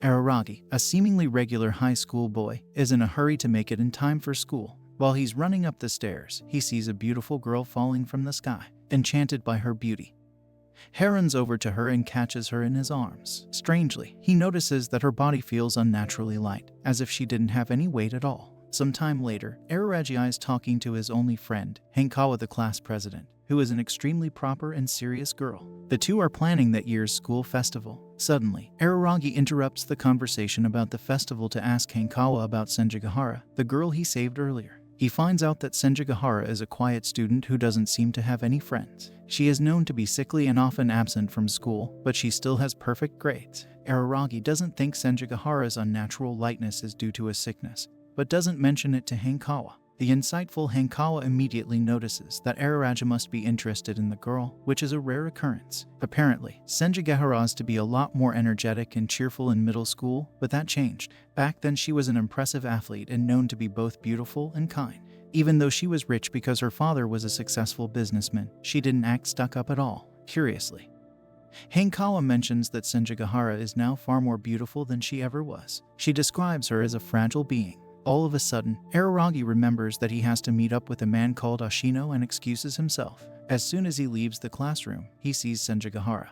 Araragi, a seemingly regular high school boy, is in a hurry to make it in time for school. While he's running up the stairs, he sees a beautiful girl falling from the sky, enchanted by her beauty. He runs over to her and catches her in his arms. Strangely, he notices that her body feels unnaturally light, as if she didn't have any weight at all. Some time later, Araragi is talking to his only friend, Hankawa the class president, who is an extremely proper and serious girl. The two are planning that year's school festival. Suddenly, Araragi interrupts the conversation about the festival to ask Hankawa about Senjigahara, the girl he saved earlier. He finds out that Senjigahara is a quiet student who doesn't seem to have any friends. She is known to be sickly and often absent from school, but she still has perfect grades. Araragi doesn't think Senjigahara's unnatural lightness is due to a sickness, but doesn't mention it to Hankawa. The insightful Hankawa immediately notices that Araragi must be interested in the girl, which is a rare occurrence. Apparently, Senjigahara is to be a lot more energetic and cheerful in middle school, but that changed. Back then she was an impressive athlete and known to be both beautiful and kind. Even though she was rich because her father was a successful businessman, she didn't act stuck up at all. Curiously, Hankawa mentions that Senjigahara is now far more beautiful than she ever was. She describes her as a fragile being. All of a sudden, Araragi remembers that he has to meet up with a man called Ashino and excuses himself. As soon as he leaves the classroom, he sees Senjigahara,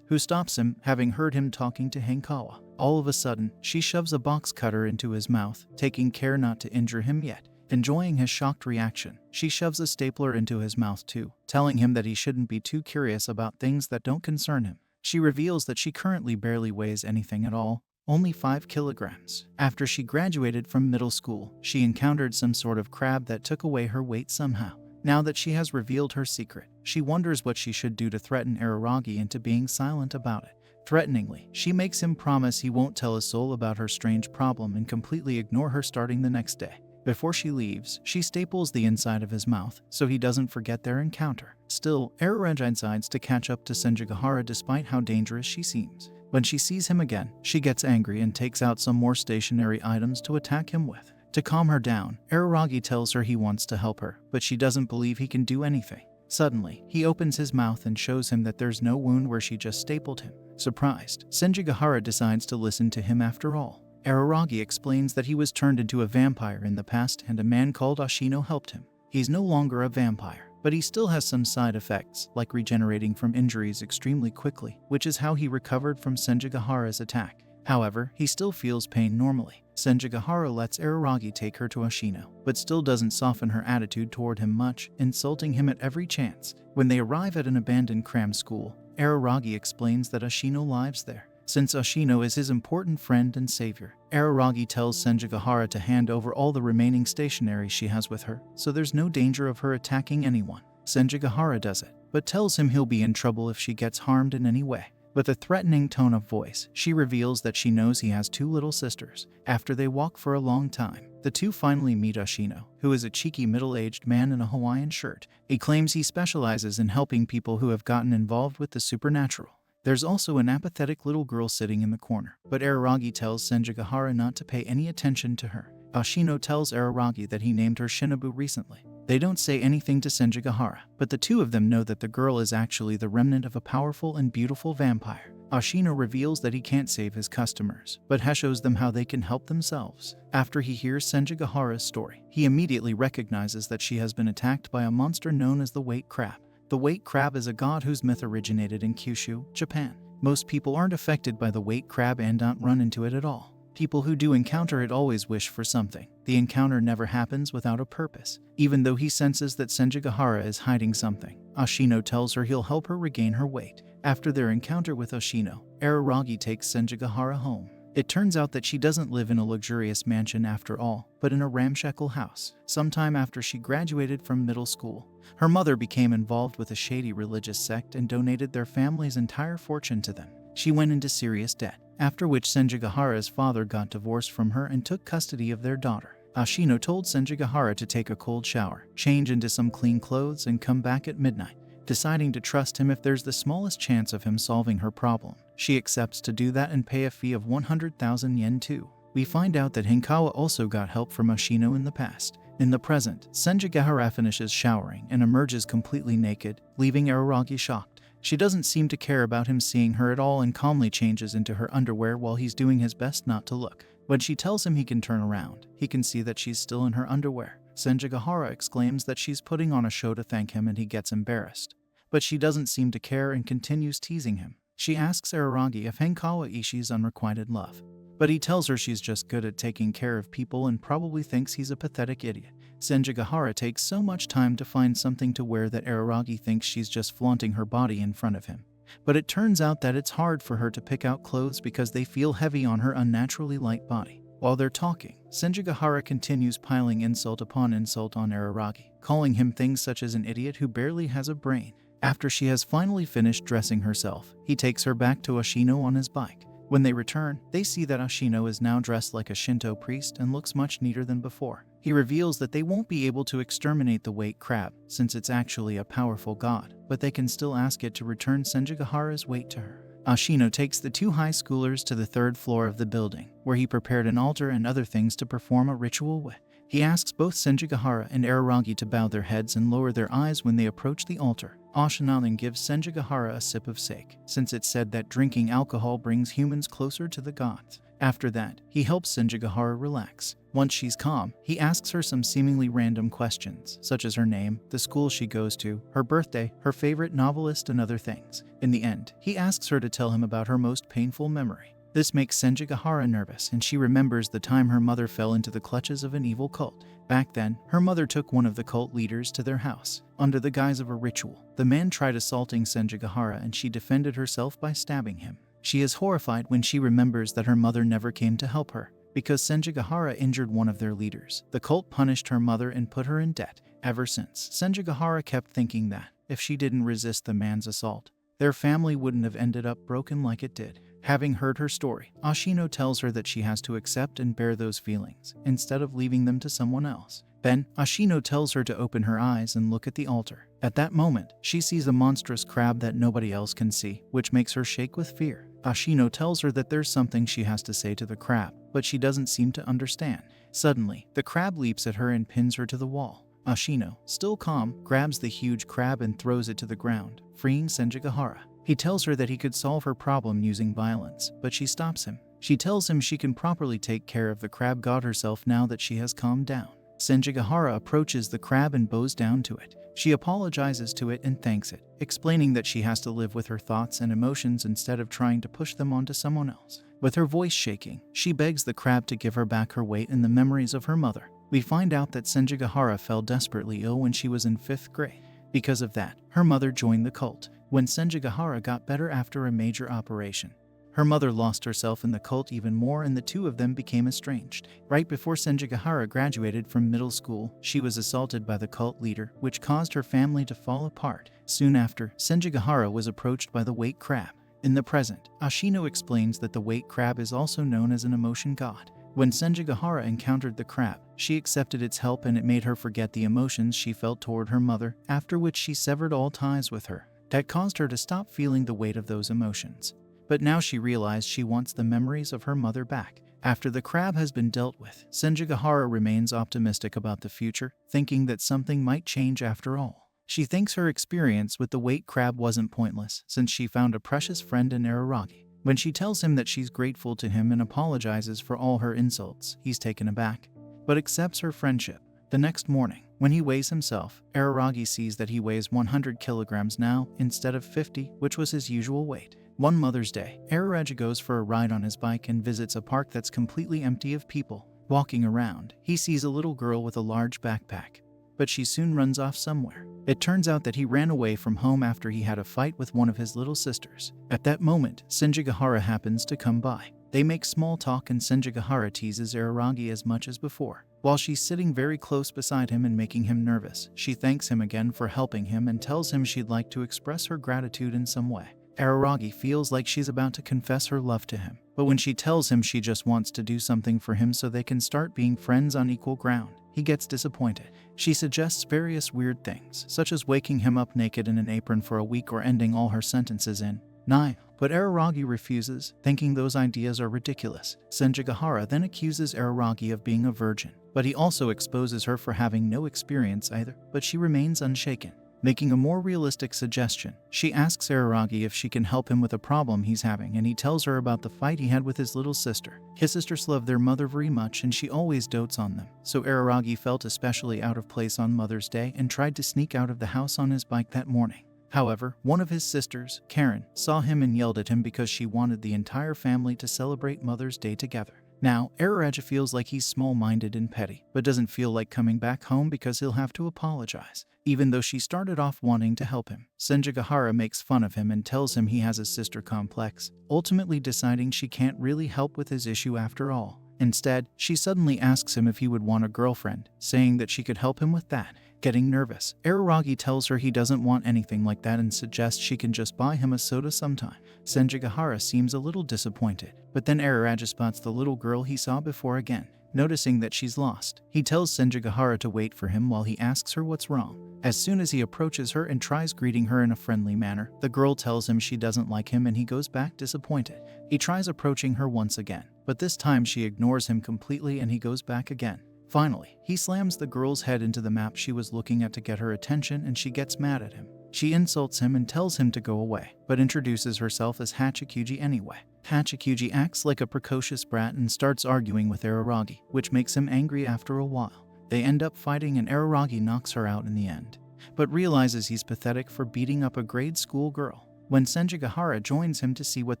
who stops him, having heard him talking to Hankawa. All of a sudden, she shoves a box cutter into his mouth, taking care not to injure him yet. Enjoying his shocked reaction, she shoves a stapler into his mouth too, telling him that he shouldn't be too curious about things that don't concern him. She reveals that she currently barely weighs anything at all, only 5 kilograms. After she graduated from middle school, she encountered some sort of crab that took away her weight somehow. Now that she has revealed her secret, she wonders what she should do to threaten Araragi into being silent about it. Threateningly, she makes him promise he won't tell a soul about her strange problem and completely ignore her starting the next day. Before she leaves, she staples the inside of his mouth so he doesn't forget their encounter. Still, Araragi decides to catch up to Senjigahara despite how dangerous she seems. When she sees him again, she gets angry and takes out some more stationary items to attack him with. To calm her down, Araragi tells her he wants to help her, but she doesn't believe he can do anything. Suddenly, he opens his mouth and shows him that there's no wound where she just stapled him. Surprised, Senjigahara decides to listen to him after all. Araragi explains that he was turned into a vampire in the past and a man called Ashino helped him. He's no longer a vampire, but he still has some side effects, like regenerating from injuries extremely quickly, which is how he recovered from Senjigahara's attack. However, he still feels pain normally. Senjigahara lets Araragi take her to Ashino, but still doesn't soften her attitude toward him much, insulting him at every chance. When they arrive at an abandoned cram school, Araragi explains that Ashino lives there. Since Ashino is his important friend and savior, Araragi tells Senjigahara to hand over all the remaining stationery she has with her, so there's no danger of her attacking anyone. Senjigahara does it, but tells him he'll be in trouble if she gets harmed in any way. With a threatening tone of voice, she reveals that she knows he has 2 little sisters. After they walk for a long time, the two finally meet Ashino, who is a cheeky middle-aged man in a Hawaiian shirt. He claims he specializes in helping people who have gotten involved with the supernatural. There's also an apathetic little girl sitting in the corner, but Araragi tells Senjigahara not to pay any attention to her. Ashino tells Araragi that he named her Shinobu recently. They don't say anything to Senjigahara, but the two of them know that the girl is actually the remnant of a powerful and beautiful vampire. Ashino reveals that he can't save his customers, but he shows them how they can help themselves. After he hears Senjigahara's story, he immediately recognizes that she has been attacked by a monster known as the White Crab. The White Crab is a god whose myth originated in Kyushu, Japan. Most people aren't affected by the White Crab and don't run into it at all. People who do encounter it always wish for something. The encounter never happens without a purpose. Even though he senses that Senjigahara is hiding something, Ashino tells her he'll help her regain her weight. After their encounter with Ashino, Araragi takes Senjigahara home. It turns out that she doesn't live in a luxurious mansion after all, but in a ramshackle house. Sometime after she graduated from middle school, her mother became involved with a shady religious sect and donated their family's entire fortune to them. She went into serious debt, after which Senjigahara's father got divorced from her and took custody of their daughter. Ashino told Senjigahara to take a cold shower, change into some clean clothes, and come back at midnight. Deciding to trust him if there's the smallest chance of him solving her problem, she accepts to do that and pay a fee of 100,000 yen too. We find out that Hankawa also got help from Ashino in the past. In the present, Senjigahara finishes showering and emerges completely naked, leaving Araragi shocked. She doesn't seem to care about him seeing her at all and calmly changes into her underwear while he's doing his best not to look. When she tells him he can turn around, he can see that she's still in her underwear. Senjigahara exclaims that she's putting on a show to thank him and he gets embarrassed. But she doesn't seem to care and continues teasing him. She asks Araragi if Hankawa Ishii's unrequited love, but he tells her she's just good at taking care of people and probably thinks he's a pathetic idiot. Senjigahara takes so much time to find something to wear that Araragi thinks she's just flaunting her body in front of him. But it turns out that it's hard for her to pick out clothes because they feel heavy on her unnaturally light body. While they're talking, Senjigahara continues piling insult upon insult on Araragi, calling him things such as an idiot who barely has a brain. After she has finally finished dressing herself, he takes her back to Ashino on his bike. When they return, they see that Ashino is now dressed like a Shinto priest and looks much neater than before. He reveals that they won't be able to exterminate the weight crab, since it's actually a powerful god, but they can still ask it to return Senjigahara's weight to her. Ashino takes the two high schoolers to the third floor of the building, where he prepared an altar and other things to perform a ritual with. He asks both Senjigahara and Araragi to bow their heads and lower their eyes when they approach the altar. Ashino then gives Senjigahara a sip of sake, since it's said that drinking alcohol brings humans closer to the gods. After that, he helps Senjigahara relax. Once she's calm, he asks her some seemingly random questions, such as her name, the school she goes to, her birthday, her favorite novelist, and other things. In the end, he asks her to tell him about her most painful memory. This makes Senjigahara nervous, and she remembers the time her mother fell into the clutches of an evil cult. Back then, her mother took one of the cult leaders to their house, under the guise of a ritual. The man tried assaulting Senjigahara and she defended herself by stabbing him. She is horrified when she remembers that her mother never came to help her, because Senjigahara injured one of their leaders. The cult punished her mother and put her in debt. Ever since, Senjigahara kept thinking that, if she didn't resist the man's assault, their family wouldn't have ended up broken like it did. Having heard her story, Ashino tells her that she has to accept and bear those feelings, instead of leaving them to someone else. Then, Ashino tells her to open her eyes and look at the altar. At that moment, she sees a monstrous crab that nobody else can see, which makes her shake with fear. Ashino tells her that there's something she has to say to the crab, but she doesn't seem to understand. Suddenly, the crab leaps at her and pins her to the wall. Ashino, still calm, grabs the huge crab and throws it to the ground, freeing Senjigahara. He tells her that he could solve her problem using violence, but she stops him. She tells him she can properly take care of the crab god herself now that she has calmed down. Senjigahara approaches the crab and bows down to it. She apologizes to it and thanks it, explaining that she has to live with her thoughts and emotions instead of trying to push them onto someone else. With her voice shaking, she begs the crab to give her back her weight and the memories of her mother. We find out that Senjigahara fell desperately ill when she was in 5th grade. Because of that, her mother joined the cult. When Senjigahara got better after a major operation, her mother lost herself in the cult even more and the two of them became estranged. Right before Senjigahara graduated from middle school, she was assaulted by the cult leader, which caused her family to fall apart. Soon after, Senjigahara was approached by the weight crab. In the present, Ashino explains that the weight crab is also known as an emotion god. When Senjigahara encountered the crab, she accepted its help and it made her forget the emotions she felt toward her mother, after which she severed all ties with her. That caused her to stop feeling the weight of those emotions. But now she realized she wants the memories of her mother back. After the crab has been dealt with, Senjigahara remains optimistic about the future, thinking that something might change after all. She thinks her experience with the weight crab wasn't pointless, since she found a precious friend in Araragi. When she tells him that she's grateful to him and apologizes for all her insults, he's taken aback, but accepts her friendship. The next morning, when he weighs himself, Araragi sees that he weighs 100 kilograms now, instead of 50, which was his usual weight. One Mother's Day, Araragi goes for a ride on his bike and visits a park that's completely empty of people. Walking around, he sees a little girl with a large backpack, but she soon runs off somewhere. It turns out that he ran away from home after he had a fight with one of his little sisters. At that moment, Senjigahara happens to come by. They make small talk and Senjigahara teases Araragi as much as before. While she's sitting very close beside him and making him nervous, she thanks him again for helping him and tells him she'd like to express her gratitude in some way. Araragi feels like she's about to confess her love to him, but when she tells him she just wants to do something for him so they can start being friends on equal ground, he gets disappointed. She suggests various weird things, such as waking him up naked in an apron for a week or ending all her sentences in "Nai," but Araragi refuses, thinking those ideas are ridiculous. Senjigahara then accuses Araragi of being a virgin, but he also exposes her for having no experience either, but she remains unshaken. Making a more realistic suggestion, she asks Araragi if she can help him with a problem he's having, and he tells her about the fight he had with his little sister. His sisters love their mother very much and she always dotes on them, so Araragi felt especially out of place on Mother's Day and tried to sneak out of the house on his bike that morning. However, one of his sisters, Karen, saw him and yelled at him because she wanted the entire family to celebrate Mother's Day together. Now, Araraja feels like he's small-minded and petty, but doesn't feel like coming back home because he'll have to apologize. Even though she started off wanting to help him, Senjigahara makes fun of him and tells him he has a sister complex, ultimately deciding she can't really help with his issue after all. Instead, she suddenly asks him if he would want a girlfriend, saying that she could help him with that. Getting nervous, Araragi tells her he doesn't want anything like that and suggests she can just buy him a soda sometime. Senjigahara seems a little disappointed, but then Araraja spots the little girl he saw before again. Noticing that she's lost, he tells Senjigahara to wait for him while he asks her what's wrong. As soon as he approaches her and tries greeting her in a friendly manner, the girl tells him she doesn't like him and he goes back disappointed. He tries approaching her once again, but this time she ignores him completely and he goes back again. Finally, he slams the girl's head into the map she was looking at to get her attention and she gets mad at him. She insults him and tells him to go away, but introduces herself as Hachikuji anyway. Hachikuji acts like a precocious brat and starts arguing with Araragi, which makes him angry after a while. They end up fighting and Araragi knocks her out in the end, but realizes he's pathetic for beating up a grade school girl. When Senjigahara joins him to see what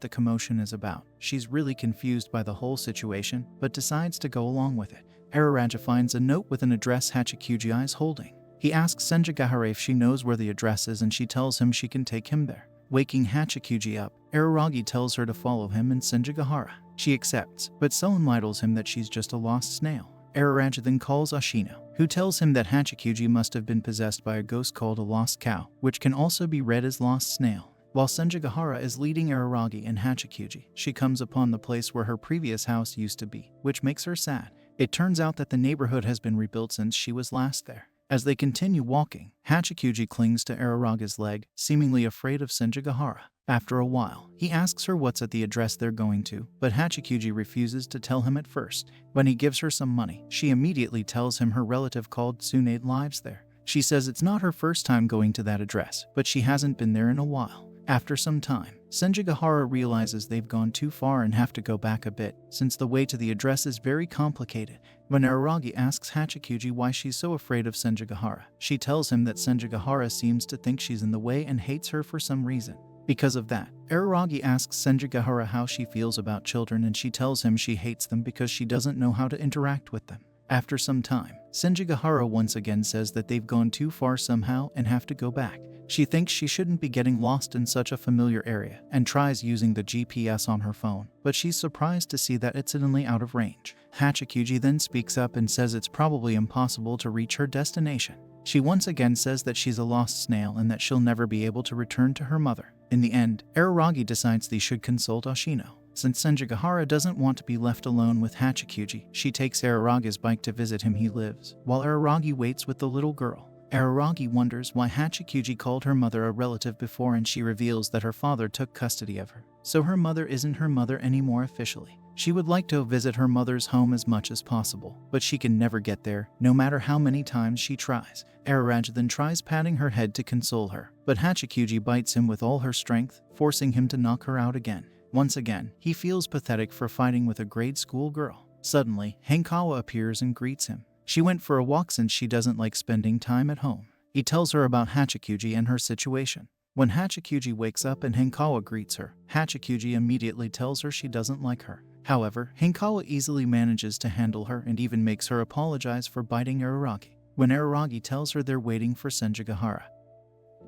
the commotion is about, she's really confused by the whole situation, but decides to go along with it. Araraja finds a note with an address Hachikuji is holding. He asks Senjigahara if she knows where the address is and she tells him she can take him there. Waking Hachikuji up, Araragi tells her to follow him and Senjigahara. She accepts, but so enlightens him that she's just a lost snail. Araraja then calls Ashino, who tells him that Hachikuji must have been possessed by a ghost called a lost cow, which can also be read as lost snail. While Senjigahara is leading Araragi and Hachikuji, she comes upon the place where her previous house used to be, which makes her sad. It turns out that the neighborhood has been rebuilt since she was last there. As they continue walking, Hachikuji clings to Araraga's leg, seemingly afraid of Senjigahara. After a while, he asks her what's at the address they're going to, but Hachikuji refuses to tell him at first. When he gives her some money, she immediately tells him her relative called Tsunade lives there. She says it's not her first time going to that address, but she hasn't been there in a while. After some time, Senjigahara realizes they've gone too far and have to go back a bit, since the way to the address is very complicated. When Araragi asks Hachikuji why she's so afraid of Senjigahara, she tells him that Senjigahara seems to think she's in the way and hates her for some reason. Because of that, Araragi asks Senjigahara how she feels about children and she tells him she hates them because she doesn't know how to interact with them. After some time, Senjigahara once again says that they've gone too far somehow and have to go back. She thinks she shouldn't be getting lost in such a familiar area and tries using the GPS on her phone, but she's surprised to see that it's suddenly out of range. Hachikuji then speaks up and says it's probably impossible to reach her destination. She once again says that she's a lost snail and that she'll never be able to return to her mother. In the end, Araragi decides they should consult Ashino. Since Senjigahara doesn't want to be left alone with Hachikuji, she takes Araragi's bike to visit him he lives, while Araragi waits with the little girl. Araragi wonders why Hachikuji called her mother a relative before and she reveals that her father took custody of her, so her mother isn't her mother anymore officially. She would like to visit her mother's home as much as possible, but she can never get there, no matter how many times she tries. Araraja then tries patting her head to console her, but Hachikuji bites him with all her strength, forcing him to knock her out again. Once again, he feels pathetic for fighting with a grade school girl. Suddenly, Hankawa appears and greets him. She went for a walk since she doesn't like spending time at home. He tells her about Hachikuji and her situation. When Hachikuji wakes up and Hankawa greets her, Hachikuji immediately tells her she doesn't like her. However, Hankawa easily manages to handle her and even makes her apologize for biting Araragi. When Araragi tells her they're waiting for Senjigahara,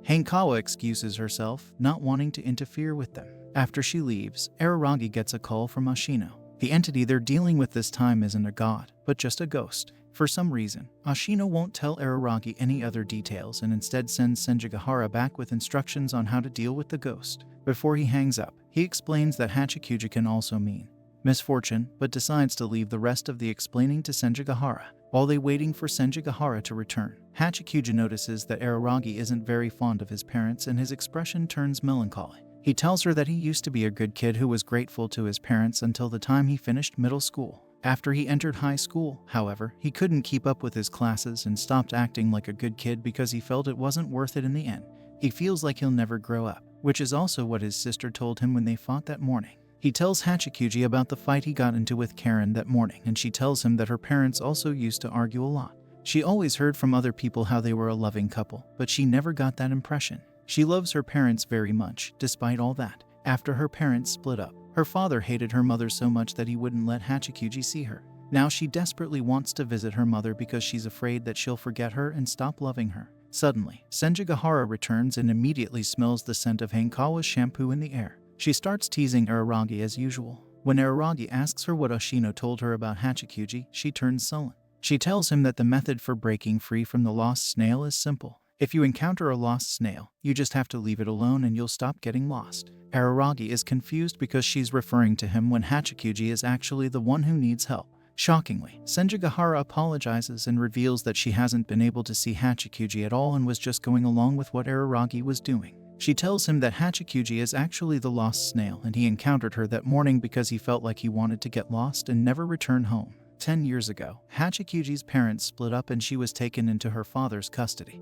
Hankawa excuses herself, not wanting to interfere with them. After she leaves, Araragi gets a call from Ashino. The entity they're dealing with this time isn't a god, but just a ghost. For some reason, Ashino won't tell Araragi any other details and instead sends Senjigahara back with instructions on how to deal with the ghost. Before he hangs up, he explains that Hachikuji can also mean misfortune, but decides to leave the rest of the explaining to Senjigahara. While they waiting for Senjigahara to return, Hachikuji notices that Araragi isn't very fond of his parents and his expression turns melancholy. He tells her that he used to be a good kid who was grateful to his parents until the time he finished middle school. After he entered high school, however, he couldn't keep up with his classes and stopped acting like a good kid because he felt it wasn't worth it in the end. He feels like he'll never grow up, which is also what his sister told him when they fought that morning. He tells Hachikuji about the fight he got into with Karen that morning, and she tells him that her parents also used to argue a lot. She always heard from other people how they were a loving couple, but she never got that impression. She loves her parents very much, despite all that. After her parents split up, her father hated her mother so much that he wouldn't let Hachikuji see her. Now she desperately wants to visit her mother because she's afraid that she'll forget her and stop loving her. Suddenly, Senjigahara returns and immediately smells the scent of Hankawa's shampoo in the air. She starts teasing Araragi as usual. When Araragi asks her what Ashino told her about Hachikuji, she turns sullen. She tells him that the method for breaking free from the lost snail is simple. If you encounter a lost snail, you just have to leave it alone and you'll stop getting lost. Araragi is confused because she's referring to him when Hachikuji is actually the one who needs help. Shockingly, Senjigahara apologizes and reveals that she hasn't been able to see Hachikuji at all and was just going along with what Araragi was doing. She tells him that Hachikuji is actually the lost snail and he encountered her that morning because he felt like he wanted to get lost and never return home. 10 years ago, Hachikuji's parents split up and she was taken into her father's custody,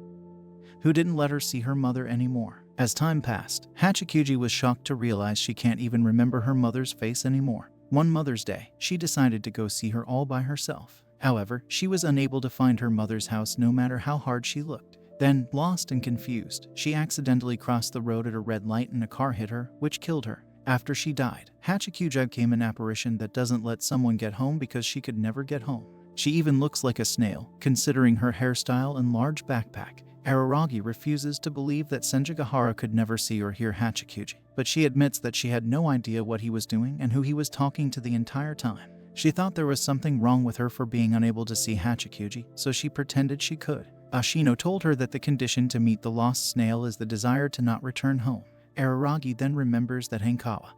who didn't let her see her mother anymore. As time passed, Hachikuji was shocked to realize she can't even remember her mother's face anymore. One Mother's Day, she decided to go see her all by herself. However, she was unable to find her mother's house no matter how hard she looked. Then, lost and confused, she accidentally crossed the road at a red light and a car hit her, which killed her. After she died, Hachikuji became an apparition that doesn't let someone get home because she could never get home. She even looks like a snail, considering her hairstyle and large backpack. Araragi refuses to believe that Senjigahara could never see or hear Hachikuji, but she admits that she had no idea what he was doing and who he was talking to the entire time. She thought there was something wrong with her for being unable to see Hachikuji, so she pretended she could. Ashino told her that the condition to meet the lost snail is the desire to not return home. Araragi then remembers that Hankawa,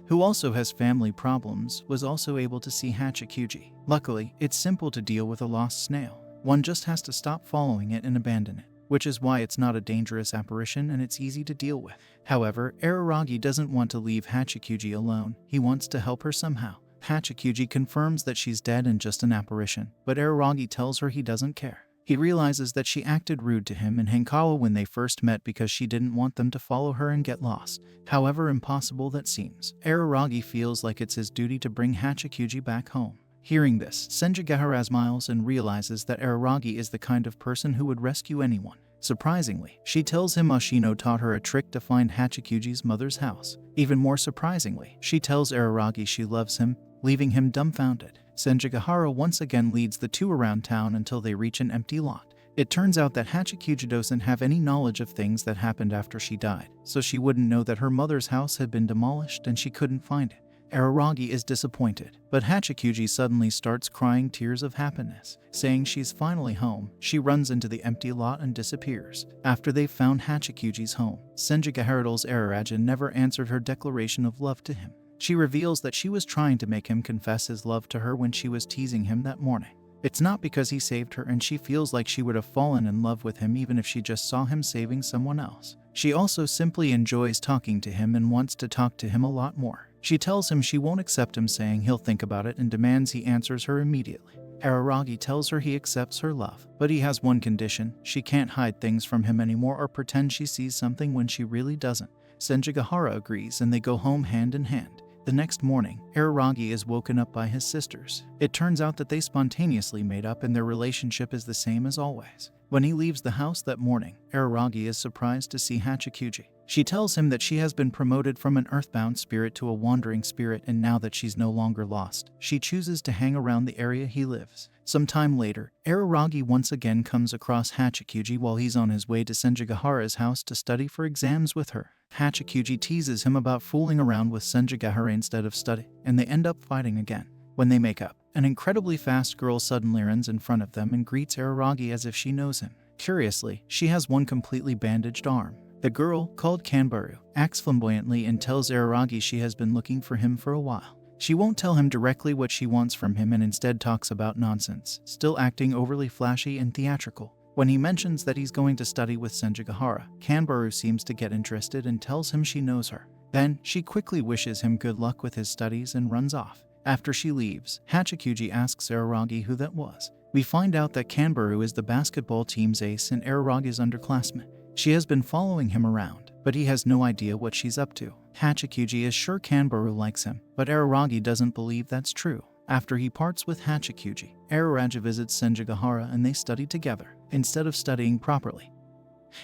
who also has family problems, was also able to see Hachikuji. Luckily, it's simple to deal with a lost snail. One just has to stop following it and abandon it, which is why it's not a dangerous apparition and it's easy to deal with. However, Araragi doesn't want to leave Hachikuji alone. He wants to help her somehow. Hachikuji confirms that she's dead and just an apparition, but Araragi tells her he doesn't care. He realizes that she acted rude to him and Hankawa when they first met because she didn't want them to follow her and get lost. However impossible that seems, Araragi feels like it's his duty to bring Hachikuji back home. Hearing this, Senjigahara smiles and realizes that Araragi is the kind of person who would rescue anyone. Surprisingly, she tells him Ashino taught her a trick to find Hachikuji's mother's house. Even more surprisingly, she tells Araragi she loves him, leaving him dumbfounded. Senjigahara once again leads the two around town until they reach an empty lot. It turns out that Hachikuji doesn't have any knowledge of things that happened after she died, so she wouldn't know that her mother's house had been demolished and she couldn't find it. Araragi is disappointed, but Hachikuji suddenly starts crying tears of happiness. Saying she's finally home, she runs into the empty lot and disappears. After they've found Hachikuji's home, Senjigahara tells Araragi never answered her declaration of love to him. She reveals that she was trying to make him confess his love to her when she was teasing him that morning. It's not because he saved her, and she feels like she would have fallen in love with him even if she just saw him saving someone else. She also simply enjoys talking to him and wants to talk to him a lot more. She tells him she won't accept him, saying he'll think about it, and demands he answers her immediately. Araragi tells her he accepts her love, but he has one condition: she can't hide things from him anymore or pretend she sees something when she really doesn't. Senjigahara agrees and they go home hand in hand. The next morning, Araragi is woken up by his sisters. It turns out that they spontaneously made up and their relationship is the same as always. When he leaves the house that morning, Araragi is surprised to see Hachikuji. She tells him that she has been promoted from an earthbound spirit to a wandering spirit, and now that she's no longer lost, she chooses to hang around the area he lives. Some time later, Araragi once again comes across Hachikuji while he's on his way to Senjigahara's house to study for exams with her. Hachikuji teases him about fooling around with Senjigahara instead of studying, and they end up fighting again. When they make up, an incredibly fast girl suddenly runs in front of them and greets Araragi as if she knows him. Curiously, she has one completely bandaged arm. The girl, called Kanbaru, acts flamboyantly and tells Araragi she has been looking for him for a while. She won't tell him directly what she wants from him and instead talks about nonsense, still acting overly flashy and theatrical. When he mentions that he's going to study with Senjigahara, Kanbaru seems to get interested and tells him she knows her. Then, she quickly wishes him good luck with his studies and runs off. After she leaves, Hachikuji asks Araragi who that was. We find out that Kanbaru is the basketball team's ace and Araragi's underclassman. She has been following him around, but he has no idea what she's up to. Hachikuji is sure Kanbaru likes him, but Araragi doesn't believe that's true. After he parts with Hachikuji, Araragi visits Senjigahara and they study together, instead of studying properly.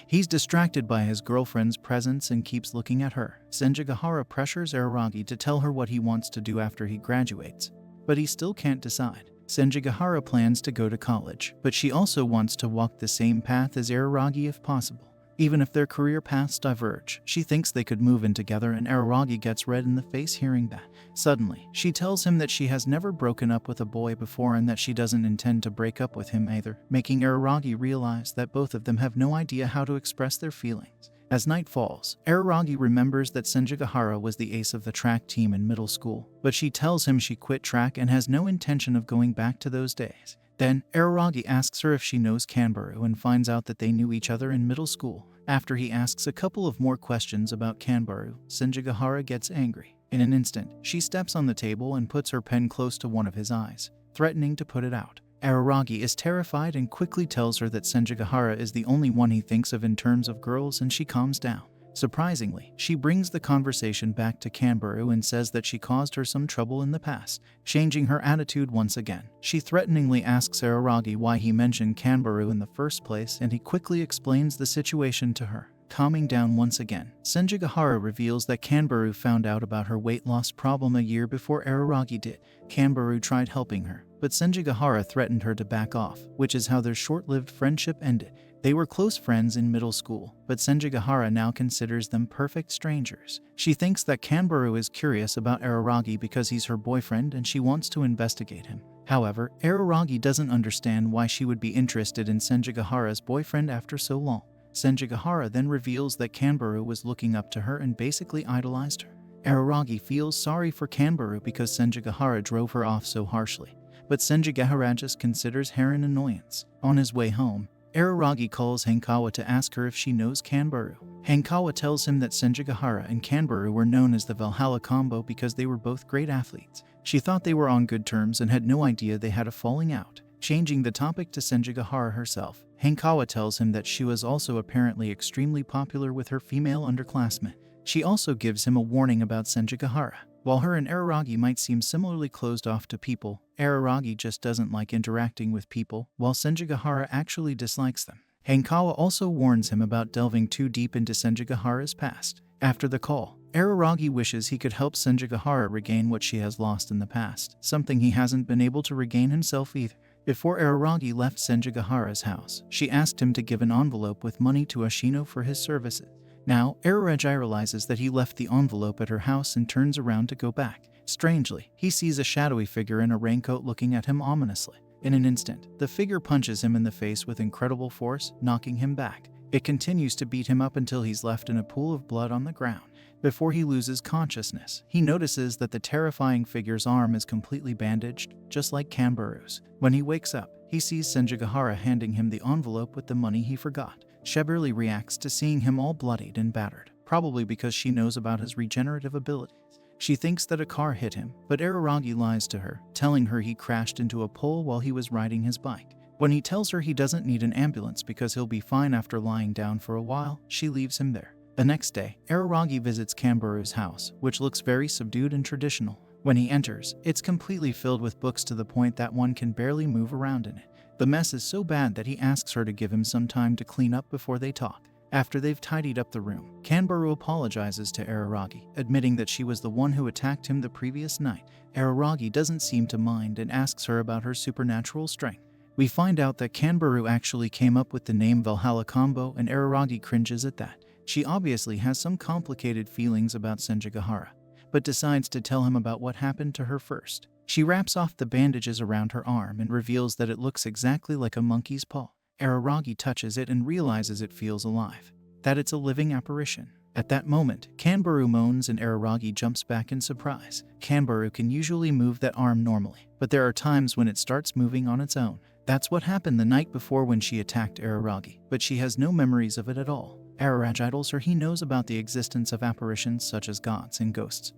He's distracted by his girlfriend's presence and keeps looking at her. Senjigahara pressures Araragi to tell her what he wants to do after he graduates, but he still can't decide. Senjigahara plans to go to college, but she also wants to walk the same path as Araragi if possible. Even if their career paths diverge, she thinks they could move in together and Araragi gets red in the face hearing that. Suddenly, she tells him that she has never broken up with a boy before and that she doesn't intend to break up with him either, making Araragi realize that both of them have no idea how to express their feelings. As night falls, Araragi remembers that Senjigahara was the ace of the track team in middle school, but she tells him she quit track and has no intention of going back to those days. Then, Araragi asks her if she knows Kanbaru and finds out that they knew each other in middle school. After he asks a couple of more questions about Kanbaru, Senjigahara gets angry. In an instant, she steps on the table and puts her pen close to one of his eyes, threatening to put it out. Araragi is terrified and quickly tells her that Senjigahara is the only one he thinks of in terms of girls and she calms down. Surprisingly, she brings the conversation back to Kanbaru and says that she caused her some trouble in the past, changing her attitude once again. She threateningly asks Araragi why he mentioned Kanbaru in the first place and he quickly explains the situation to her. Calming down once again, Senjigahara reveals that Kanbaru found out about her weight loss problem a year before Araragi did. Kanbaru tried helping her, but Senjigahara threatened her to back off, which is how their short-lived friendship ended. They were close friends in middle school, but Senjigahara now considers them perfect strangers. She thinks that Kanbaru is curious about Araragi because he's her boyfriend and she wants to investigate him. However, Araragi doesn't understand why she would be interested in Senjigahara's boyfriend after so long. Senjigahara then reveals that Kanbaru was looking up to her and basically idolized her. Araragi feels sorry for Kanbaru because Senjigahara drove her off so harshly, but Senjigahara just considers her an annoyance. On his way home, Araragi calls Hankawa to ask her if she knows Kanbaru. Hankawa tells him that Senjigahara and Kanbaru were known as the Valhalla combo because they were both great athletes. She thought they were on good terms and had no idea they had a falling out. Changing the topic to Senjigahara herself, Hankawa tells him that she was also apparently extremely popular with her female underclassmen. She also gives him a warning about Senjigahara. While her and Araragi might seem similarly closed off to people, Araragi just doesn't like interacting with people, while Senjigahara actually dislikes them. Hankawa also warns him about delving too deep into Senjigahara's past. After the call, Araragi wishes he could help Senjigahara regain what she has lost in the past, something he hasn't been able to regain himself either. Before Araragi left Senjigahara's house, she asked him to give an envelope with money to Ashino for his services. Now, Araragi realizes that he left the envelope at her house and turns around to go back. Strangely, he sees a shadowy figure in a raincoat looking at him ominously. In an instant, the figure punches him in the face with incredible force, knocking him back. It continues to beat him up until he's left in a pool of blood on the ground. Before he loses consciousness, he notices that the terrifying figure's arm is completely bandaged, just like Kanbaru's. When he wakes up, he sees Senjigahara handing him the envelope with the money he forgot. Sheberly reacts to seeing him all bloodied and battered, probably because she knows about his regenerative abilities. She thinks that a car hit him, but Araragi lies to her, telling her he crashed into a pole while he was riding his bike. When he tells her he doesn't need an ambulance because he'll be fine after lying down for a while, she leaves him there. The next day, Araragi visits Kanbaru's house, which looks very subdued and traditional. When he enters, it's completely filled with books to the point that one can barely move around in it. The mess is so bad that he asks her to give him some time to clean up before they talk. After they've tidied up the room, Kanbaru apologizes to Araragi, admitting that she was the one who attacked him the previous night. Araragi doesn't seem to mind and asks her about her supernatural strength. We find out that Kanbaru actually came up with the name Valhalla combo and Araragi cringes at that. She obviously has some complicated feelings about Senjigahara, but decides to tell him about what happened to her first. She wraps off the bandages around her arm and reveals that it looks exactly like a monkey's paw. Araragi touches it and realizes it feels alive, that it's a living apparition. At that moment, Kanbaru moans and Araragi jumps back in surprise. Kanbaru can usually move that arm normally, but there are times when it starts moving on its own. That's what happened the night before when she attacked Araragi, but she has no memories of it at all. Araragi tells her he knows about the existence of apparitions such as gods and ghosts.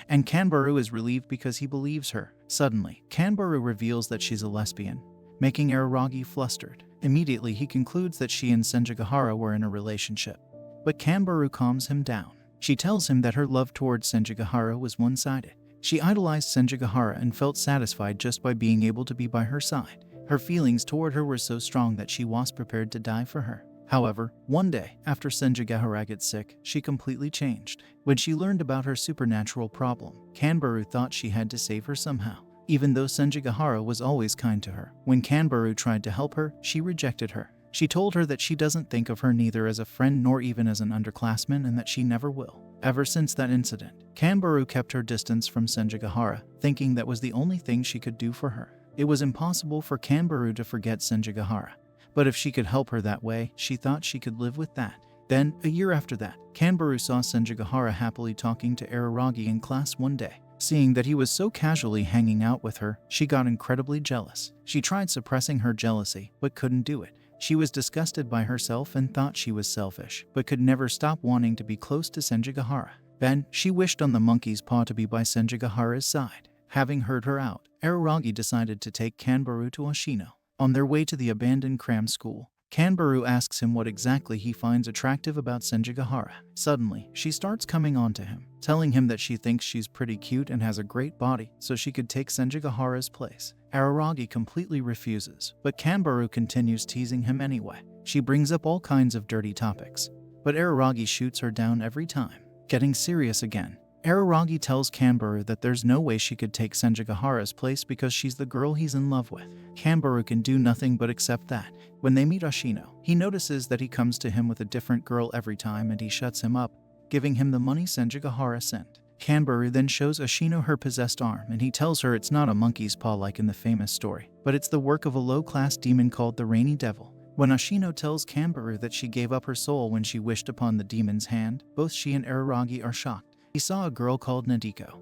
And Kanbaru is relieved because he believes her. Suddenly, Kanbaru reveals that she's a lesbian, making Araragi flustered. Immediately, he concludes that she and Senjigahara were in a relationship. But Kanbaru calms him down. She tells him that her love towards Senjigahara was one-sided. She idolized Senjigahara and felt satisfied just by being able to be by her side. Her feelings toward her were so strong that she was prepared to die for her. However, one day, after Senjigahara gets sick, she completely changed. When she learned about her supernatural problem, Kanbaru thought she had to save her somehow. Even though Senjigahara was always kind to her, when Kanbaru tried to help her, she rejected her. She told her that she doesn't think of her neither as a friend nor even as an underclassman and that she never will. Ever since that incident, Kanbaru kept her distance from Senjigahara, thinking that was the only thing she could do for her. It was impossible for Kanbaru to forget Senjigahara, but if she could help her that way, she thought she could live with that. Then, a year after that, Kanbaru saw Senjigahara happily talking to Araragi in class one day. Seeing that he was so casually hanging out with her, she got incredibly jealous. She tried suppressing her jealousy, but couldn't do it. She was disgusted by herself and thought she was selfish, but could never stop wanting to be close to Senjigahara. Then, she wished on the monkey's paw to be by Senjigahara's side. Having heard her out, Araragi decided to take Kanbaru to Ashino. On their way to the abandoned cram school, Kanbaru asks him what exactly he finds attractive about Senjigahara. Suddenly, she starts coming on to him, telling him that she thinks she's pretty cute and has a great body, so she could take Senjigahara's place. Araragi completely refuses, but Kanbaru continues teasing him anyway. She brings up all kinds of dirty topics, but Araragi shoots her down every time. Getting serious again, Araragi tells Kanbaru that there's no way she could take Senjigahara's place because she's the girl he's in love with. Kanbaru can do nothing but accept that. When they meet Ashino, he notices that he comes to him with a different girl every time and he shuts him up, giving him the money Senjigahara sent. Kanbaru then shows Ashino her possessed arm and he tells her it's not a monkey's paw like in the famous story, but it's the work of a low-class demon called the Rainy Devil. When Ashino tells Kanbaru that she gave up her soul when she wished upon the demon's hand, both she and Araragi are shocked. He saw a girl called Nadiko,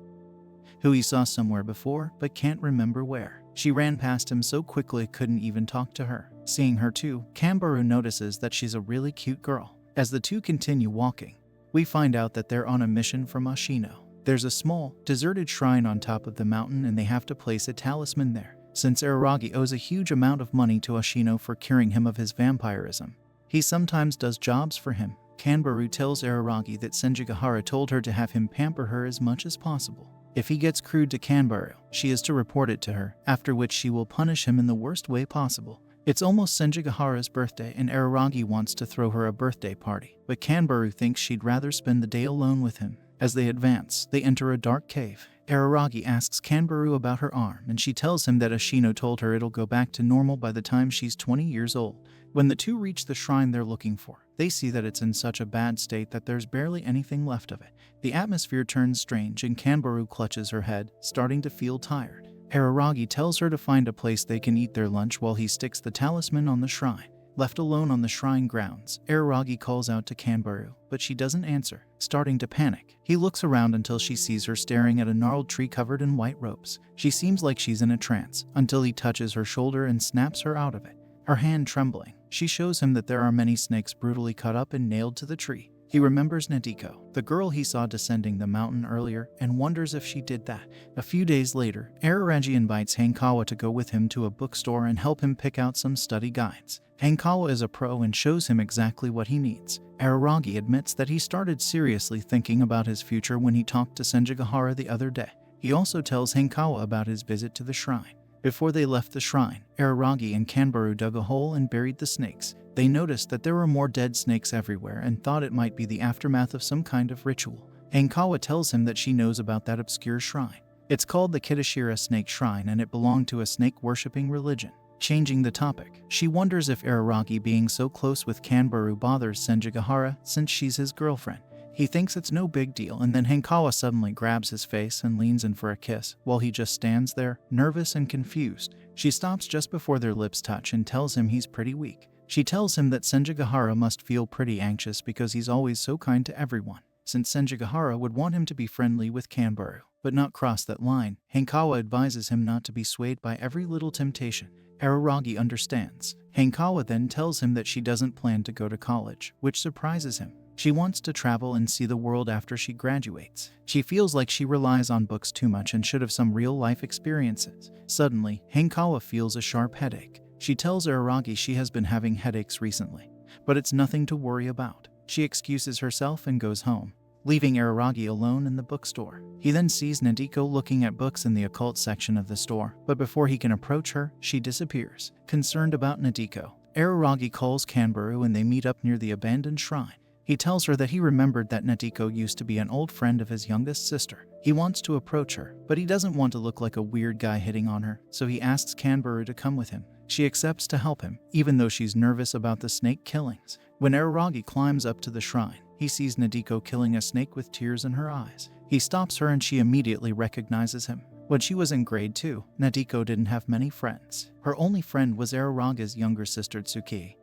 who he saw somewhere before but can't remember where. She ran past him so quickly couldn't even talk to her. Seeing her too, Kanbaru notices that she's a really cute girl. As the two continue walking, we find out that they're on a mission from Ashino. There's a small, deserted shrine on top of the mountain and they have to place a talisman there. Since Araragi owes a huge amount of money to Ashino for curing him of his vampirism, he sometimes does jobs for him. Kanbaru tells Araragi that Senjigahara told her to have him pamper her as much as possible. If he gets crude to Kanbaru, she is to report it to her, after which she will punish him in the worst way possible. It's almost Senjigahara's birthday and Araragi wants to throw her a birthday party, but Kanbaru thinks she'd rather spend the day alone with him. As they advance, they enter a dark cave. Araragi asks Kanbaru about her arm and she tells him that Ashino told her it'll go back to normal by the time she's 20 years old. When the two reach the shrine they're looking for, they see that it's in such a bad state that there's barely anything left of it. The atmosphere turns strange and Kanbaru clutches her head, starting to feel tired. Araragi tells her to find a place they can eat their lunch while he sticks the talisman on the shrine. Left alone on the shrine grounds, Araragi calls out to Kanbaru, but she doesn't answer. Starting to panic, he looks around until she sees her staring at a gnarled tree covered in white ropes. She seems like she's in a trance, until he touches her shoulder and snaps her out of it. Her hand trembling, she shows him that there are many snakes brutally cut up and nailed to the tree. He remembers Nadiko, the girl he saw descending the mountain earlier, and wonders if she did that. A few days later, Araragi invites Hankawa to go with him to a bookstore and help him pick out some study guides. Hankawa is a pro and shows him exactly what he needs. Araragi admits that he started seriously thinking about his future when he talked to Senjigahara the other day. He also tells Hankawa about his visit to the shrine. Before they left the shrine, Araragi and Kanbaru dug a hole and buried the snakes. They noticed that there were more dead snakes everywhere and thought it might be the aftermath of some kind of ritual. Hankawa tells him that she knows about that obscure shrine. It's called the Kitashira Snake Shrine and it belonged to a snake-worshipping religion. Changing the topic, she wonders if Araragi being so close with Kanbaru bothers Senjigahara since she's his girlfriend. He thinks it's no big deal and then Hankawa suddenly grabs his face and leans in for a kiss while he just stands there, nervous and confused. She stops just before their lips touch and tells him he's pretty weak. She tells him that Senjigahara must feel pretty anxious because he's always so kind to everyone. Since Senjigahara would want him to be friendly with Kanbaru, but not cross that line, Hankawa advises him not to be swayed by every little temptation. Araragi understands. Hankawa then tells him that she doesn't plan to go to college, which surprises him. She wants to travel and see the world after she graduates. She feels like she relies on books too much and should have some real-life experiences. Suddenly, Hankawa feels a sharp headache. She tells Araragi she has been having headaches recently, but it's nothing to worry about. She excuses herself and goes home, leaving Araragi alone in the bookstore. He then sees Nadeko looking at books in the occult section of the store, but before he can approach her, she disappears. Concerned about Nadeko, Araragi calls Kanbaru and they meet up near the abandoned shrine. He tells her that he remembered that Nadeko used to be an old friend of his youngest sister. He wants to approach her, but he doesn't want to look like a weird guy hitting on her, so he asks Kanbaru to come with him. She accepts to help him, even though she's nervous about the snake killings. When Araragi climbs up to the shrine, he sees Nadeko killing a snake with tears in her eyes. He stops her and she immediately recognizes him. When she was in grade 2, Nadeko didn't have many friends. Her only friend was Araragi's younger sister Tsuki,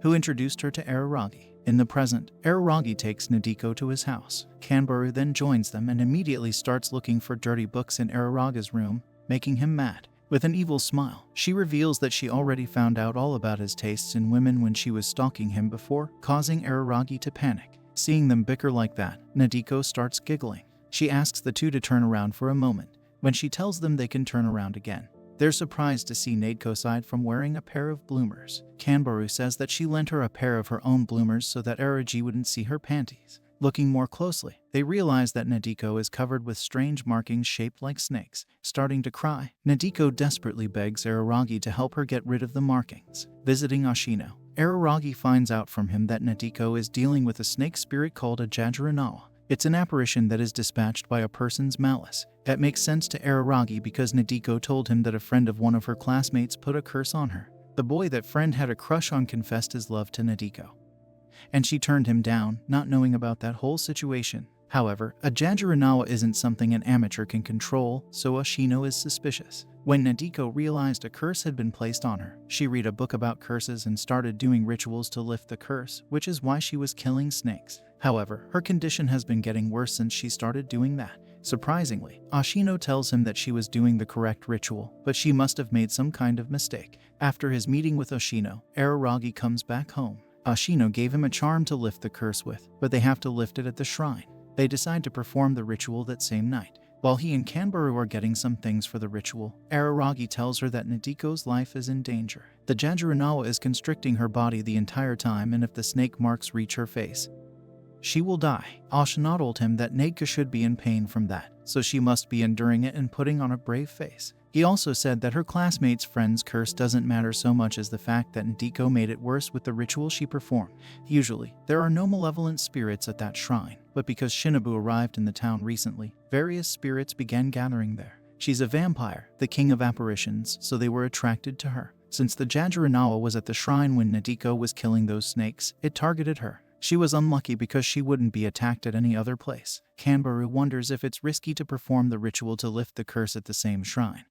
who introduced her to Araragi. In the present, Araragi takes Nadeko to his house. Kanbaru then joins them and immediately starts looking for dirty books in Araragi's room, making him mad. With an evil smile, she reveals that she already found out all about his tastes in women when she was stalking him before, causing Araragi to panic. Seeing them bicker like that, Nadeko starts giggling. She asks the two to turn around for a moment. When she tells them they can turn around again, they're surprised to see Nadeko aside from wearing a pair of bloomers. Kanbaru says that she lent her a pair of her own bloomers so that Araragi wouldn't see her panties. Looking more closely, they realize that Nadeko is covered with strange markings shaped like snakes. Starting to cry, Nadeko desperately begs Araragi to help her get rid of the markings. Visiting Ashino, Araragi finds out from him that Nadeko is dealing with a snake spirit called a Jajiranawa. It's an apparition that is dispatched by a person's malice. That makes sense to Araragi because Nadeko told him that a friend of one of her classmates put a curse on her. The boy that friend had a crush on confessed his love to Nadeko, and she turned him down, not knowing about that whole situation. However, a Jajiranawa isn't something an amateur can control, so Ashino is suspicious. When Nadeko realized a curse had been placed on her, she read a book about curses and started doing rituals to lift the curse, which is why she was killing snakes. However, her condition has been getting worse since she started doing that. Surprisingly, Ashino tells him that she was doing the correct ritual, but she must have made some kind of mistake. After his meeting with Ashino, Araragi comes back home. Ashino gave him a charm to lift the curse with, but they have to lift it at the shrine. They decide to perform the ritual that same night. While he and Kanbaru are getting some things for the ritual, Araragi tells her that Nadeko's life is in danger. The Jajiranawa is constricting her body the entire time, and if the snake marks reach her face, she will die. Ashino told him that Nadeko should be in pain from that, so she must be enduring it and putting on a brave face. He also said that her classmate's friend's curse doesn't matter so much as the fact that Nadeko made it worse with the ritual she performed. Usually, there are no malevolent spirits at that shrine, but because Shinobu arrived in the town recently, various spirits began gathering there. She's a vampire, the king of apparitions, so they were attracted to her. Since the Jajiranawa was at the shrine when Nadeko was killing those snakes, it targeted her. She was unlucky because she wouldn't be attacked at any other place. Kanbaru wonders if it's risky to perform the ritual to lift the curse at the same shrine,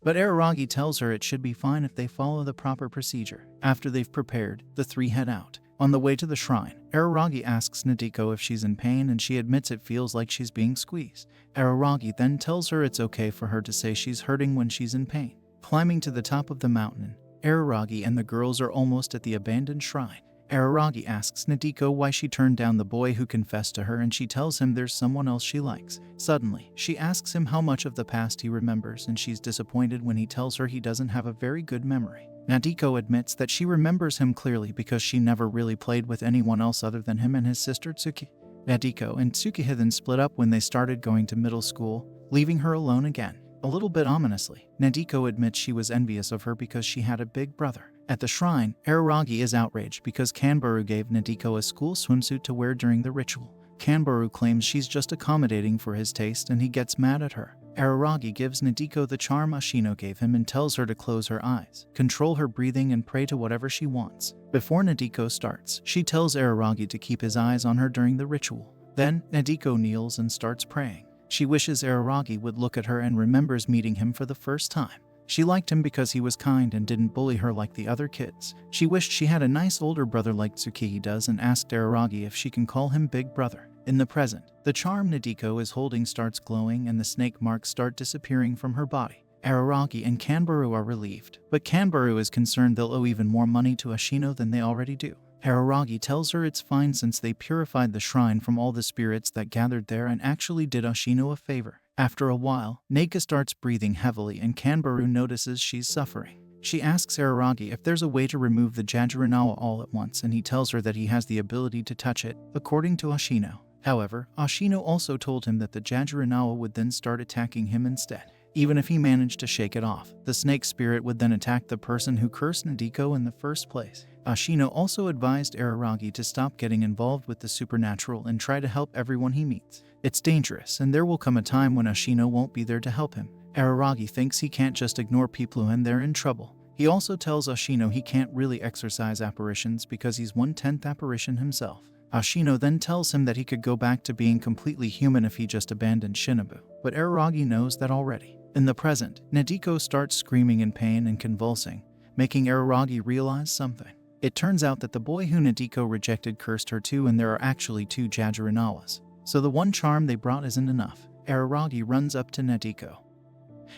but Araragi tells her it should be fine if they follow the proper procedure. After they've prepared, the three head out. On the way to the shrine, Araragi asks Nadeko if she's in pain, and she admits it feels like she's being squeezed. Araragi then tells her it's okay for her to say she's hurting when she's in pain. Climbing to the top of the mountain, Araragi and the girls are almost at the abandoned shrine. Araragi asks Nadeko why she turned down the boy who confessed to her, and she tells him there's someone else she likes. Suddenly, she asks him how much of the past he remembers, and she's disappointed when he tells her he doesn't have a very good memory. Nadeko admits that she remembers him clearly because she never really played with anyone else other than him and his sister Tsuki. Nadeko and Tsukiha then split up when they started going to middle school, leaving her alone again. A little bit ominously, Nadeko admits she was envious of her because she had a big brother. At the shrine, Araragi is outraged because Kanbaru gave Nadeko a school swimsuit to wear during the ritual. Kanbaru claims she's just accommodating for his taste, and he gets mad at her. Araragi gives Nadeko the charm Ashino gave him and tells her to close her eyes, control her breathing, and pray to whatever she wants. Before Nadeko starts, she tells Araragi to keep his eyes on her during the ritual. Then, Nadeko kneels and starts praying. She wishes Araragi would look at her and remembers meeting him for the first time. She liked him because he was kind and didn't bully her like the other kids. She wished she had a nice older brother like Tsukihi does and asked Araragi if she can call him Big Brother. In the present, the charm Nadeko is holding starts glowing and the snake marks start disappearing from her body. Araragi and Kanbaru are relieved, but Kanbaru is concerned they'll owe even more money to Ashino than they already do. Araragi tells her it's fine since they purified the shrine from all the spirits that gathered there and actually did Ashino a favor. After a while, Naka starts breathing heavily and Kanbaru notices she's suffering. She asks Araragi if there's a way to remove the Jajiranawa all at once, and he tells her that he has the ability to touch it, according to Ashino. However, Ashino also told him that the Jajiranawa would then start attacking him instead. Even if he managed to shake it off, the snake spirit would then attack the person who cursed Nadeko in the first place. Ashino also advised Araragi to stop getting involved with the supernatural and try to help everyone he meets. It's dangerous, and there will come a time when Ashino won't be there to help him. Araragi thinks he can't just ignore people and they're in trouble. He also tells Ashino he can't really exorcise apparitions because he's 1/10 apparition himself. Ashino then tells him that he could go back to being completely human if he just abandoned Shinobu, but Araragi knows that already. In the present, Nadeko starts screaming in pain and convulsing, making Araragi realize something. It turns out that the boy who Nadeko rejected cursed her too, and there are actually 2 Jajiranawas. So the one charm they brought isn't enough. Araragi runs up to Nadeko,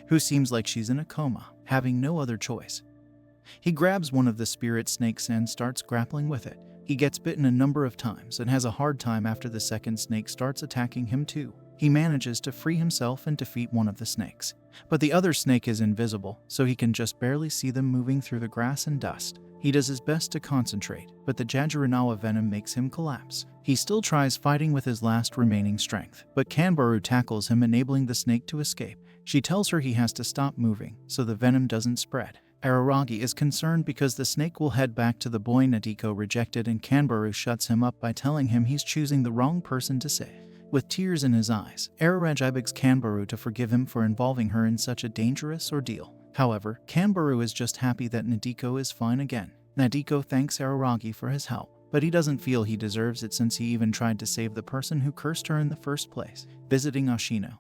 who seems like she's in a coma, having no other choice. He grabs one of the spirit snakes and starts grappling with it. He gets bitten a number of times and has a hard time after the second snake starts attacking him too. He manages to free himself and defeat one of the snakes, but the other snake is invisible, so he can just barely see them moving through the grass and dust. He does his best to concentrate, but the Jajiranawa venom makes him collapse. He still tries fighting with his last remaining strength, but Kanbaru tackles him, enabling the snake to escape. She tells her he has to stop moving so the venom doesn't spread. Araragi is concerned because the snake will head back to the boy Nadeko rejected, and Kanbaru shuts him up by telling him he's choosing the wrong person to save. With tears in his eyes, Araragi begs Kanbaru to forgive him for involving her in such a dangerous ordeal. However, Kanbaru is just happy that Nadeko is fine again. Nadeko thanks Araragi for his help, but he doesn't feel he deserves it since he even tried to save the person who cursed her in the first place. Visiting Ashino,